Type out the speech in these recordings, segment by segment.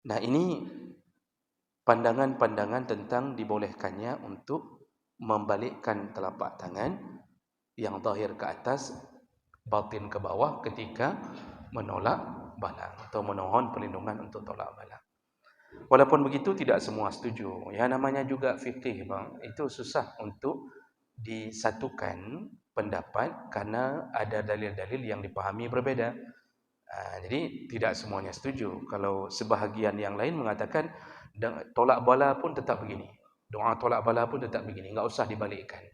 Nah, ini pandangan-pandangan tentang dibolehkannya untuk membalikkan telapak tangan yang zahir ke atas, batin ke bawah ketika menolak bala atau memohon perlindungan untuk tolak bala. Walaupun begitu tidak semua setuju. Ya, namanya juga fikih, bang. Itu susah untuk disatukan pendapat karena ada dalil-dalil yang dipahami berbeda. Jadi tidak semuanya setuju. Kalau sebahagian yang lain mengatakan tolak bala pun tetap begini, doa tolak bala pun tetap begini, enggak usah dibalikkan.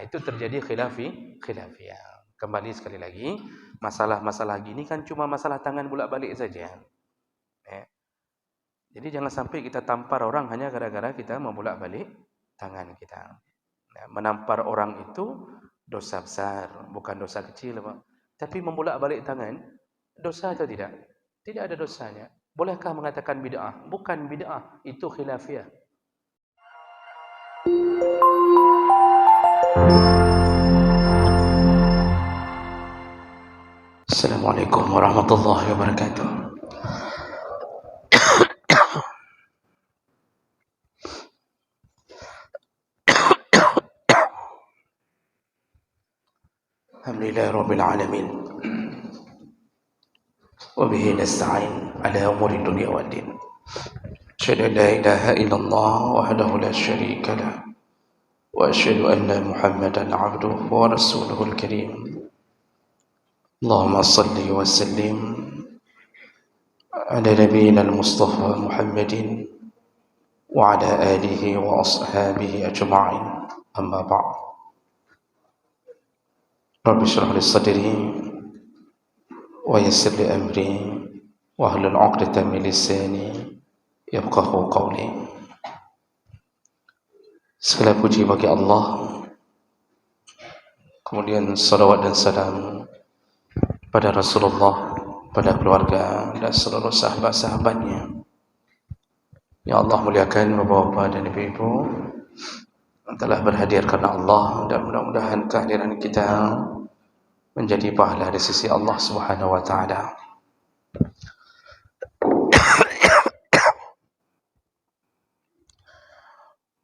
Itu terjadi khilafiyah. Kembali sekali lagi, masalah-masalah gini kan cuma masalah tangan bolak-balik saja. Jadi jangan sampai kita tampar orang hanya gara-gara kita membolak-balik tangan kita. Menampar orang itu dosa besar, bukan dosa kecil, Pak. Tapi membolak-balik tangan, dosa atau tidak? Tidak ada dosanya. Bolehkah mengatakan bid'ah? Bukan bid'ah, itu khilafiyah. Assalamualaikum warahmatullahi wabarakatuh. Alhamdulillahirabbil alamin. Wa bihi nasta'in ala umuri dunya waddin. Asyhadu an la ilaha illallah wahdahu la syarika lah. وأشهد أن محمدا عبده ورسوله الكريم اللهم صل وسلم على نبينا المصطفى محمد وعلى آله وأصحابه أجمعين أما بعد رب اشرح لي صدري ويسر لي أمري واحلل عقدة من لساني يفقهوا قولي. Segala puji bagi Allah, kemudian salawat dan salam pada Rasulullah, pada keluarga dan seluruh sahabat-sahabatnya. Ya Allah muliakan bapak-bapak dan ibu-ibu yang telah berhadir karena Allah, dan mudah-mudahan kehadiran kita menjadi pahala di sisi Allah Subhanahu wa taala.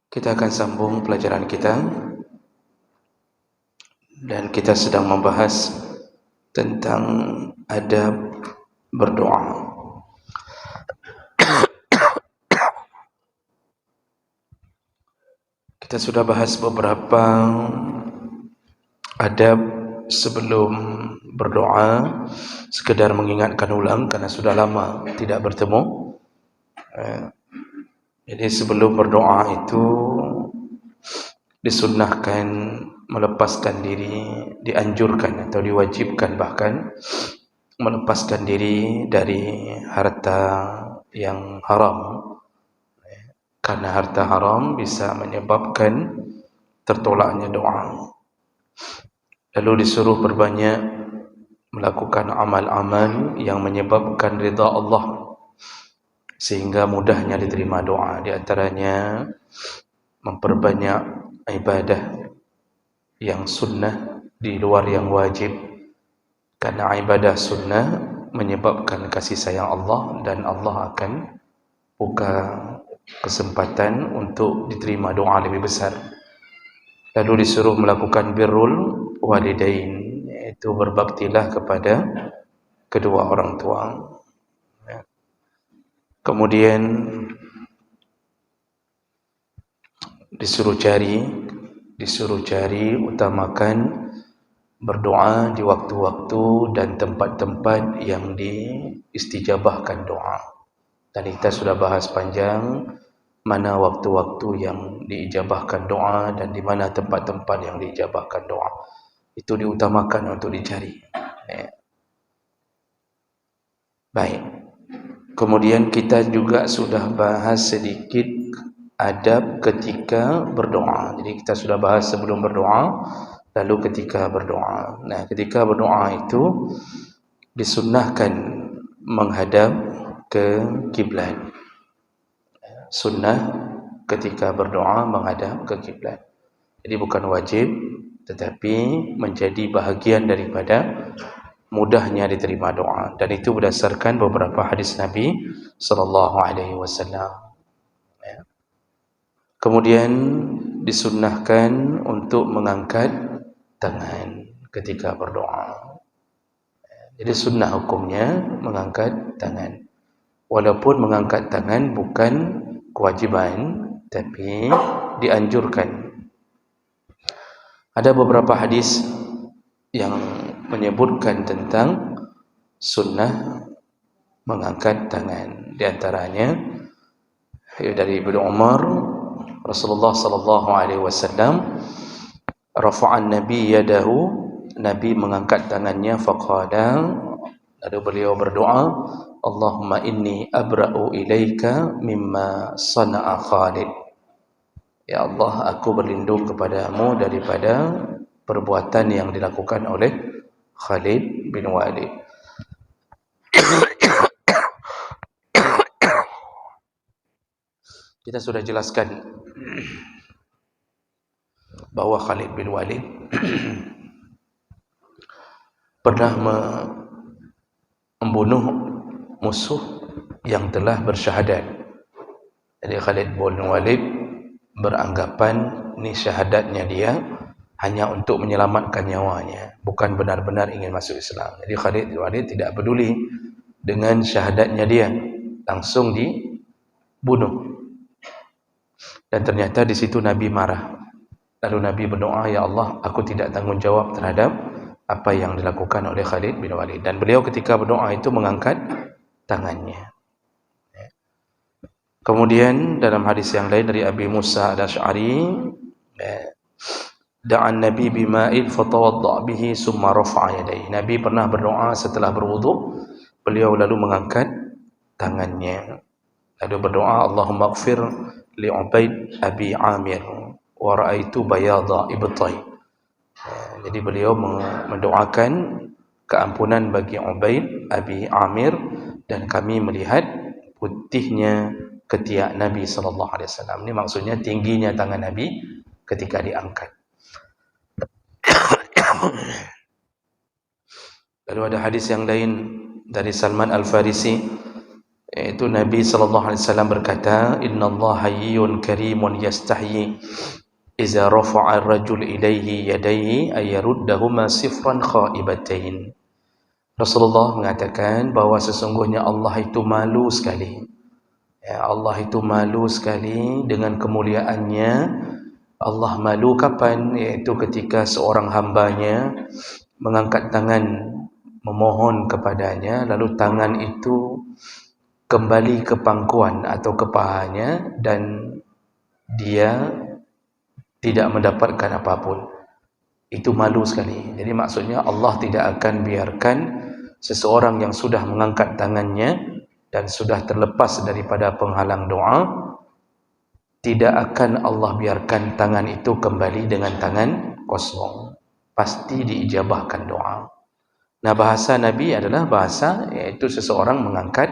Kita akan sambung pelajaran kita, dan kita sedang membahas tentang adab berdoa. Kita sudah bahas beberapa adab sebelum berdoa, sekedar mengingatkan ulang karena sudah lama tidak bertemu. Jadi sebelum berdoa itu disunnahkan melepaskan diri, dianjurkan atau diwajibkan bahkan melepaskan diri dari harta yang haram, karena harta haram bisa menyebabkan tertolaknya doa. Lalu disuruh berbanyak melakukan amal-amal yang menyebabkan ridha Allah sehingga mudahnya diterima doa. Di antaranya memperbanyak ibadah yang sunnah di luar yang wajib, karena ibadah sunnah menyebabkan kasih sayang Allah, dan Allah akan buka kesempatan untuk diterima doa lebih besar. Lalu disuruh melakukan birrul walidain, yaitu berbaktilah kepada kedua orang tua. Kemudian disuruh cari utamakan berdoa di waktu-waktu dan tempat-tempat yang diistijabahkan doa. Tadi kita sudah bahas panjang mana waktu-waktu yang diijabahkan doa dan di mana tempat-tempat yang diijabahkan doa. Itu diutamakan untuk dicari. Baik. Kemudian kita juga sudah bahas sedikit adab ketika berdoa. Jadi kita sudah bahas sebelum berdoa, lalu ketika berdoa. Nah, ketika berdoa itu disunnahkan menghadap ke kiblat. Sunnah ketika berdoa menghadap ke kiblat. Jadi bukan wajib, tetapi menjadi bahagian daripada mudahnya diterima doa, dan itu berdasarkan beberapa hadis Nabi sallallahu alaihi wasallam. Kemudian disunnahkan untuk mengangkat tangan ketika berdoa. Jadi sunnah hukumnya mengangkat tangan. Walaupun mengangkat tangan bukan kewajiban, tapi dianjurkan. Ada beberapa hadis yang menyebutkan tentang sunnah mengangkat tangan. Di antaranya dari Ibnu Umar, Rasulullah sallallahu alaihi wasallam rafa'an nabi yadahu, Nabi mengangkat tangannya, faqala, lalu beliau berdoa, Allahumma inni abra'u ilaika mimma sana'a Khalid. Ya Allah, aku berlindung kepadamu daripada perbuatan yang dilakukan oleh Khalid bin Walid. Kita sudah jelaskan bahwa Khalid bin Walid pernah membunuh musuh yang telah bersyahadat. Jadi Khalid bin Walid beranggapan ni syahadatnya dia hanya untuk menyelamatkan nyawanya, bukan benar-benar ingin masuk Islam. Jadi Khalid bin Walid tidak peduli dengan syahadatnya dia, langsung dibunuh. Dan ternyata di situ Nabi marah. Lalu Nabi berdoa, ya Allah, aku tidak tanggung jawab terhadap apa yang dilakukan oleh Khalid bin Walid. Dan beliau ketika berdoa itu mengangkat tangannya. Kemudian dalam hadis yang lain dari Abi Musa al-Asy'ari, da'an Nabi bima'in fatawadda' bihi summa rafa'a yadayhi. Nabi pernah berdoa setelah berwudu, beliau lalu mengangkat tangannya. Lalu berdoa, Allahumma ighfir li Ubaid Abi Amir wa ra'aitu bayadha ibtai. Jadi beliau mendoakan keampunan bagi Ubaid Abi Amir, dan kami melihat putihnya ketiak Nabi sallallahu alaihi wasallam. Ini maksudnya tingginya tangan Nabi ketika diangkat. Lalu ada hadis yang lain dari Salman Al-Farisi, yaitu Nabi sallallahu alaihi wasallam berkata, innallaha hayyun karimun yastahyi iza rafa'a ar-rajul ilaihi yadayhi ayaruddahuma sifran khaibatain. Rasulullah mengatakan bahawa sesungguhnya Allah itu malu sekali. Ya, Allah itu malu sekali dengan kemuliaannya. Allah malu kapan? Yaitu ketika seorang hambanya mengangkat tangan memohon kepadanya, lalu tangan itu kembali ke pangkuan atau ke pahanya dan dia tidak mendapatkan apapun. Itu malu sekali. Jadi maksudnya Allah tidak akan biarkan seseorang yang sudah mengangkat tangannya dan sudah terlepas daripada penghalang doa, tidak akan Allah biarkan tangan itu kembali dengan tangan kosong. Pasti diijabahkan doa. Nah, bahasa Nabi adalah bahasa, yaitu seseorang mengangkat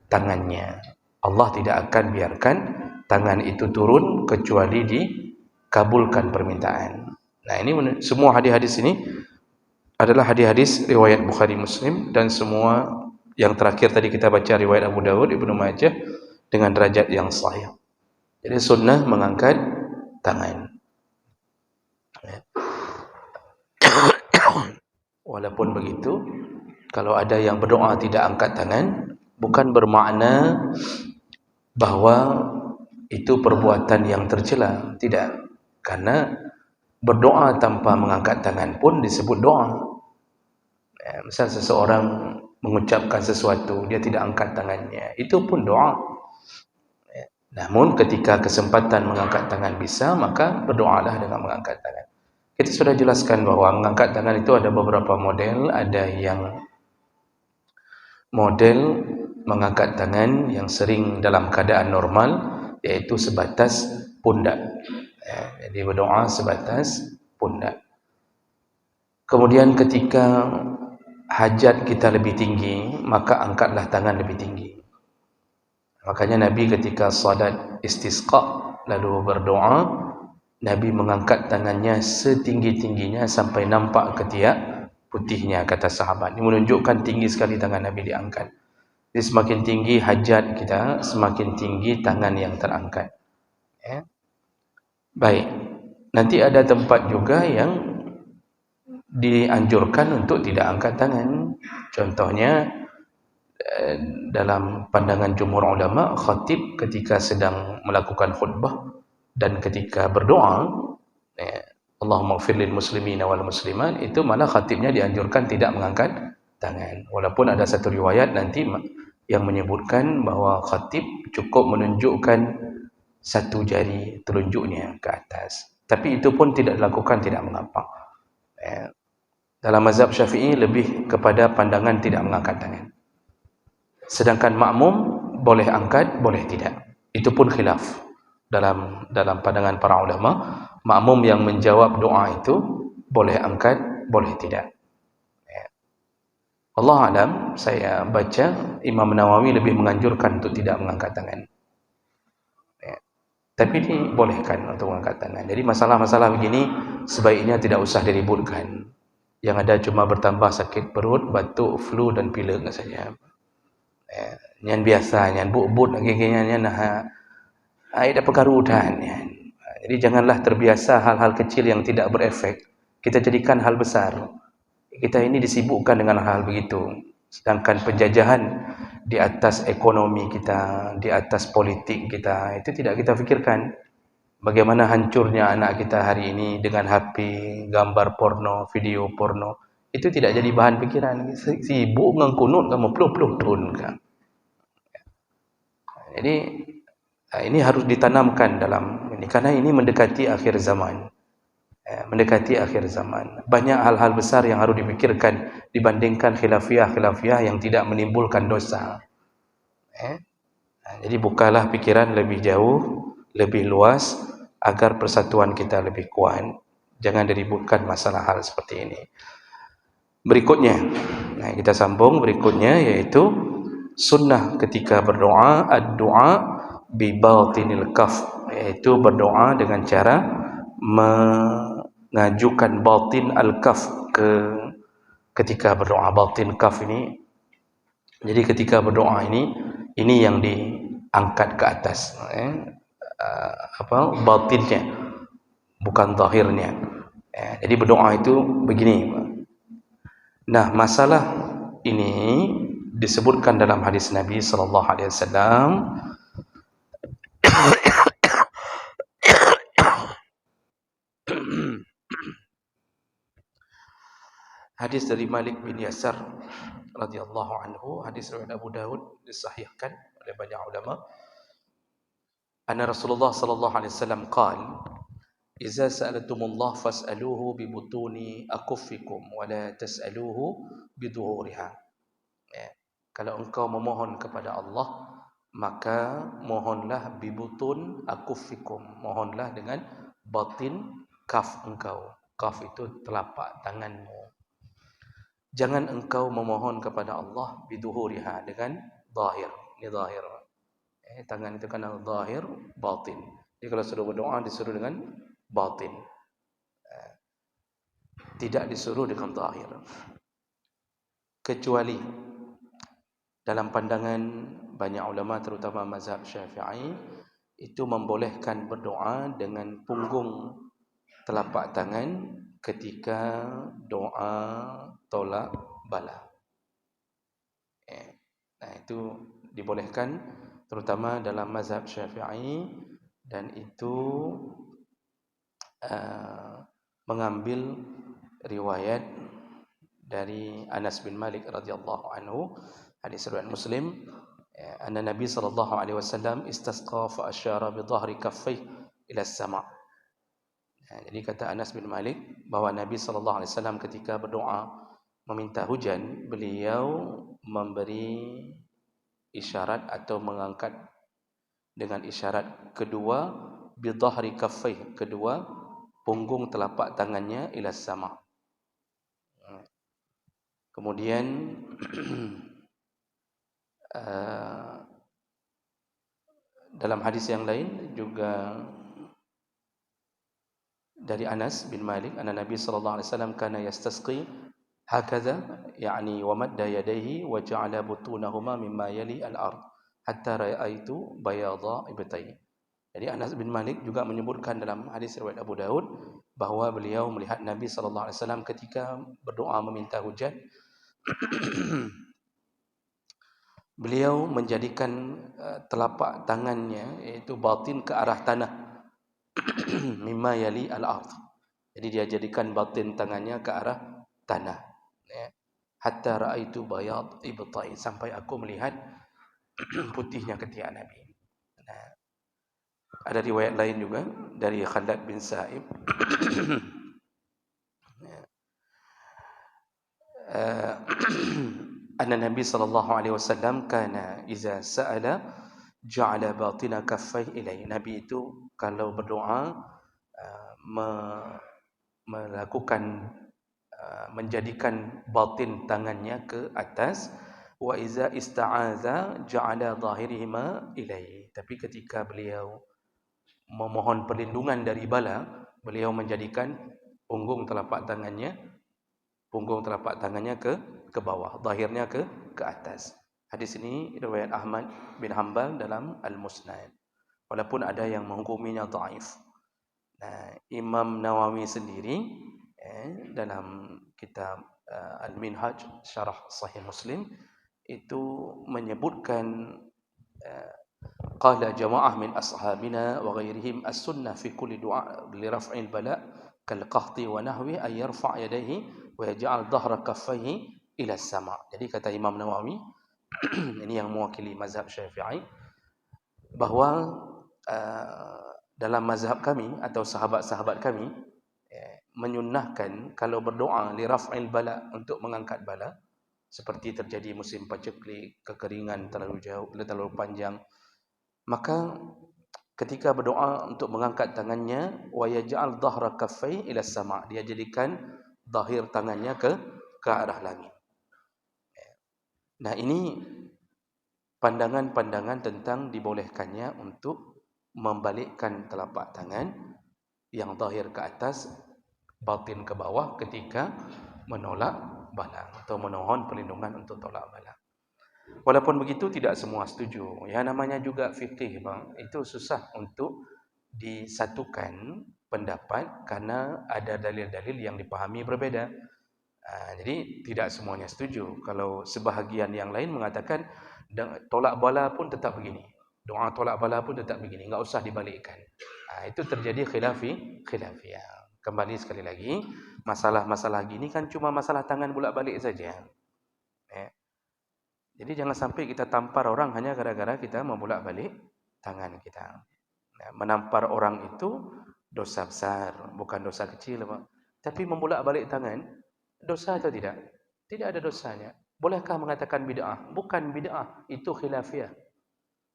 tangannya. Allah tidak akan biarkan tangan itu turun kecuali dikabulkan permintaan. Nah, ini semua hadis-hadis ini adalah hadis-hadis riwayat Bukhari Muslim, dan semua yang terakhir tadi kita baca riwayat Abu Dawud, Ibnu Majah dengan derajat yang sahih. Jadi sunnah mengangkat tangan. Walaupun begitu, kalau ada yang berdoa tidak angkat tangan, bukan bermakna bahwa itu perbuatan yang tercela. Tidak. Karena berdoa tanpa mengangkat tangan pun disebut doa. Misal seseorang mengucapkan sesuatu, dia tidak angkat tangannya, itu pun doa. Namun ketika kesempatan mengangkat tangan bisa, maka berdoalah dengan mengangkat tangan. Kita sudah jelaskan bahwa mengangkat tangan itu ada beberapa model. Ada yang model mengangkat tangan yang sering dalam keadaan normal, yaitu sebatas pundak. Jadi berdoa sebatas pundak. Kemudian ketika hajat kita lebih tinggi, maka angkatlah tangan lebih tinggi. Makanya Nabi ketika salat istisqa lalu berdoa, Nabi mengangkat tangannya setinggi-tingginya sampai nampak ketiak putihnya, kata sahabat. Ini menunjukkan tinggi sekali tangan Nabi diangkat. Jadi semakin tinggi hajat kita, semakin tinggi tangan yang terangkat. Ya. Baik. Nanti ada tempat juga yang dianjurkan untuk tidak angkat tangan. Contohnya dalam pandangan jumhur ulama, khatib ketika sedang melakukan khutbah dan ketika berdoa, Allahumma ighfir lil muslimina wal muslimat, itu malah khatibnya dianjurkan tidak mengangkat tangan. Walaupun ada satu riwayat nanti yang menyebutkan bahawa khatib cukup menunjukkan satu jari telunjuknya ke atas. Tapi itu pun tidak dilakukan, tidak mengapa. Dalam mazhab Syafi'i lebih kepada pandangan tidak mengangkat tangan. Sedangkan makmum boleh angkat, boleh tidak. Itu pun khilaf dalam pandangan para ulama. Makmum yang menjawab doa itu boleh angkat, boleh tidak. Allah alam, saya baca Imam Nawawi lebih menganjurkan untuk tidak mengangkat tangan. Tapi dibolehkan untuk mengangkat tangan. Jadi masalah-masalah begini sebaiknya tidak usah diributkan. Yang ada cuma bertambah sakit perut, batuk, flu dan pilek saja. Yang biasa, yang but-but lagi yang ada perkarutan. Jadi janganlah terbiasa hal-hal kecil yang tidak berefek. Kita jadikan hal besar. Kita ini disibukkan dengan hal begitu. Sedangkan penjajahan di atas ekonomi kita, di atas politik kita, itu tidak kita fikirkan. Bagaimana hancurnya anak kita hari ini dengan HP, gambar porno, video porno. Itu tidak jadi bahan pikiran. Sibuk dengan kunut kamu peluh-peluh tun kan. Jadi ini harus ditanamkan dalam ini, karena ini mendekati akhir zaman. Mendekati akhir zaman. Banyak hal-hal besar yang harus dipikirkan dibandingkan khilafiyah yang tidak menimbulkan dosa. Jadi bukalah pikiran lebih jauh, lebih luas agar persatuan kita lebih kuat. Jangan diributkan masalah hal seperti ini. Berikutnya, kita sambung berikutnya, yaitu sunnah ketika berdoa, ad-du'a bi batinil kaf, yaitu berdoa dengan cara mengajukan batin al-kaf ketika berdoa. Batin kaf ini, jadi ketika berdoa ini yang diangkat ke atas, batinnya, bukan zahirnya. Jadi berdoa itu begini. Nah, masalah ini disebutkan dalam hadis Nabi sallallahu alaihi wasallam. Hadis dari Malik bin Yasar radhiyallahu anhu, hadis riwayat Abu Dawud, disahihkan oleh banyak ulama. Anna Rasulullah sallallahu alaihi wasallam qala: "Idza sa'altumullah fas'aluhu bi butuni akuffikum wa la tas'aluhu bi dhuhuriha." Kalau engkau memohon kepada Allah, maka mohonlah bibutun akuffikum, mohonlah dengan batin kaf engkau. Kaf itu telapak tanganmu. Jangan engkau memohon kepada Allah biduhuriha, dengan zahir. Ini zahir. Tangan itu kan zahir, batin. Jadi kalau suruh berdoa disuruh dengan batin. Tidak disuruh dengan zahir. Kecuali dalam pandangan banyak ulama, terutama mazhab Syafi'i, itu membolehkan berdoa dengan punggung telapak tangan ketika doa tolak bala. Nah, itu dibolehkan terutama dalam mazhab Syafi'i, dan itu mengambil riwayat dari Anas bin Malik radhiyallahu anhu, hadis riwayat Muslim, anna Nabi sallallahu alaihi wasallam istasqa fa asyara bi dhahri kaffayhi ila as-sama'. Jadi kata Anas bin Malik bahwa Nabi sallallahu alaihi wasallam ketika berdoa meminta hujan, beliau memberi isyarat atau mengangkat dengan isyarat kedua bi dhahri kaffayhi, kedua punggung telapak tangannya ila as-sama'. Kemudian dalam hadis yang lain juga dari Anas bin Malik, anna Nabi sallallahu alaihi wasallam kana yastasqi Hakaza yani wa madda yadayhi wa ja'ala butunahuma mimma yali al-ard hatta ra'aitu bayadha ibtai. Jadi Anas bin Malik juga menyebutkan dalam hadis riwayat Abu Daud bahawa beliau melihat Nabi sallallahu alaihi wasallam ketika berdoa meminta hujan. Beliau menjadikan telapak tangannya iaitu batin ke arah tanah. Mimma yali al-ard. Jadi dia jadikan batin tangannya ke arah tanah. Ya. Hatta ra'aitu bayad ibtai, sampai aku melihat putihnya ketiak Nabi. Nah, ada riwayat lain juga dari Khalad bin Sa'ib. Anna Nabi sallallahu alaihi wasallam kana iza sa'ala ja'ala batina kaffai ilai. Nabi itu kalau berdoa melakukan menjadikan batin tangannya ke atas. Wa iza ista'aza ja'ala zahirihima ilai. Tapi ketika beliau memohon perlindungan dari bala, beliau menjadikan punggung telapak tangannya ke bawah, zahirnya ke atas. Hadis ini riwayat Ahmad bin Hanbal dalam Al-Musnad. Walaupun ada yang menghukuminya dhaif. Nah, Imam Nawawi sendiri dalam kitab Al-Minhaj Syarah Sahih Muslim itu menyebutkan qala jama'ah min ashabina wa ghairihim as-sunnah fi kulli du'a li raf'il bala kal qahti wa nahwi ay yarfa' yadayhi wa yaj'al dhahra kaffayhi ila as-sama'. Jadi kata Imam Nawawi ini yang mewakili mazhab Syafi'i bahawa dalam mazhab kami atau sahabat-sahabat kami menyunnahkan kalau berdoa li raf'il bala, untuk mengangkat bala, seperti terjadi musim paceklik, kekeringan terlalu jauh, terlalu panjang, maka ketika berdoa untuk mengangkat tangannya, wa yaj'al dhahra kaffai ila sama', dia jadikan zahir tangannya ke arah langit. Nah, ini pandangan-pandangan tentang dibolehkannya untuk membalikkan telapak tangan yang zahir ke atas, batin ke bawah ketika menolak bala atau memohon perlindungan untuk tolak bala. Walaupun begitu tidak semua setuju. Ya, namanya juga fikih, bang. Itu susah untuk disatukan pendapat karena ada dalil-dalil yang dipahami berbeda. Jadi tidak semuanya setuju. Kalau sebahagian yang lain mengatakan tolak bala pun tetap begini, doa tolak bala pun tetap begini, enggak usah dibalikkan. Itu terjadi khilafiyah. Kembali sekali lagi, masalah-masalah gini kan cuma masalah tangan bolak-balik saja. Jadi jangan sampai kita tampar orang hanya gara-gara kita membolak-balik tangan kita. Menampar orang itu dosa besar, bukan dosa kecil, Pak. Tapi membolak-balik tangan dosa atau tidak? Tidak ada dosanya. Bolehkah mengatakan bid'ah? Bukan bid'ah, itu khilafiyah.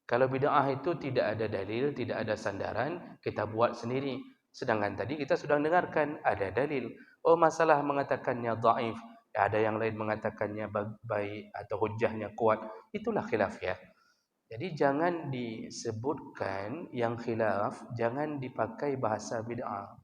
Kalau bid'ah itu tidak ada dalil, tidak ada sandaran, kita buat sendiri. Sedangkan tadi kita sudah dengarkan ada dalil. Oh, masalah mengatakannya dhaif, ada yang lain mengatakannya baik atau hujahnya kuat. Itulah khilafiyah. Jadi jangan disebutkan yang khilaf, jangan dipakai bahasa bid'ah.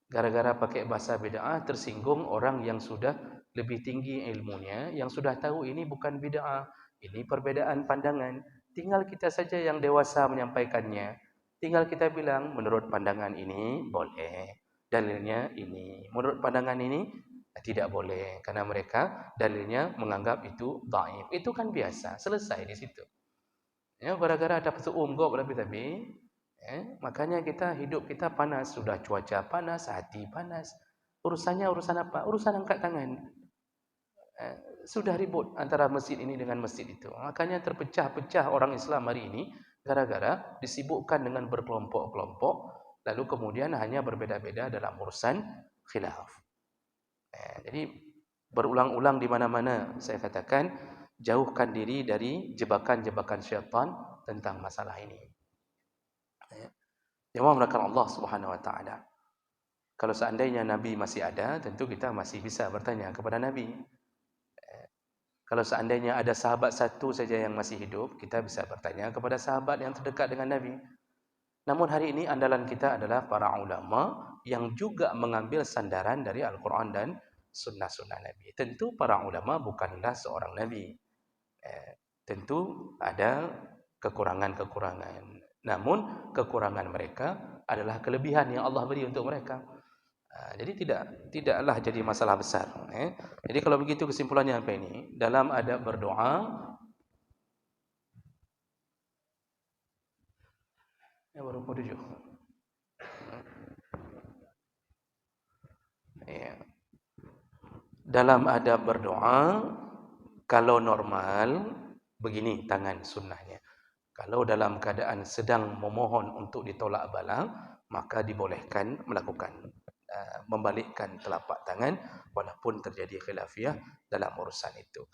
Gara-gara pakai bahasa bid'ah tersinggung orang yang sudah lebih tinggi ilmunya, yang sudah tahu ini bukan bid'ah, ini perbedaan pandangan. Tinggal kita saja yang dewasa menyampaikannya. Tinggal kita bilang menurut pandangan ini boleh, dalilnya ini. Menurut pandangan ini tidak boleh karena mereka dalilnya menganggap itu dhaif. Itu kan biasa, selesai di situ. Ya, gara-gara ada seunggop tapi makanya hidup kita panas, sudah cuaca panas, hati panas. Urusannya urusan apa? Urusan angkat tangan. Sudah ribut antara masjid ini dengan masjid itu. Makanya terpecah-pecah orang Islam hari ini gara-gara disibukkan dengan berkelompok-kelompok, lalu kemudian hanya berbeda-beda dalam urusan khilaf. Jadi berulang-ulang di mana-mana saya katakan, jauhkan diri dari jebakan-jebakan syaitan tentang masalah ini. Jemaah melakukan Allah Subhanahu wa taala. Kalau seandainya Nabi masih ada, tentu kita masih bisa bertanya kepada Nabi. Kalau seandainya ada sahabat satu saja yang masih hidup, kita bisa bertanya kepada sahabat yang terdekat dengan Nabi. Namun hari ini andalan kita adalah para ulama yang juga mengambil sandaran dari Al-Quran dan sunnah-sunnah Nabi. Tentu para ulama bukanlah seorang Nabi. Tentu ada kekurangan-kekurangan. Namun kekurangan mereka adalah kelebihan yang Allah beri untuk mereka. Jadi tidaklah jadi masalah besar. Jadi kalau begitu kesimpulannya apa ini? Dalam adab berdoa, baru 7. Ya. Dalam adab berdoa, kalau normal begini tangan sunnahnya. Kalau dalam keadaan sedang memohon untuk ditolak bala, maka dibolehkan melakukan membalikkan telapak tangan walaupun terjadi khilafiyah dalam urusan itu.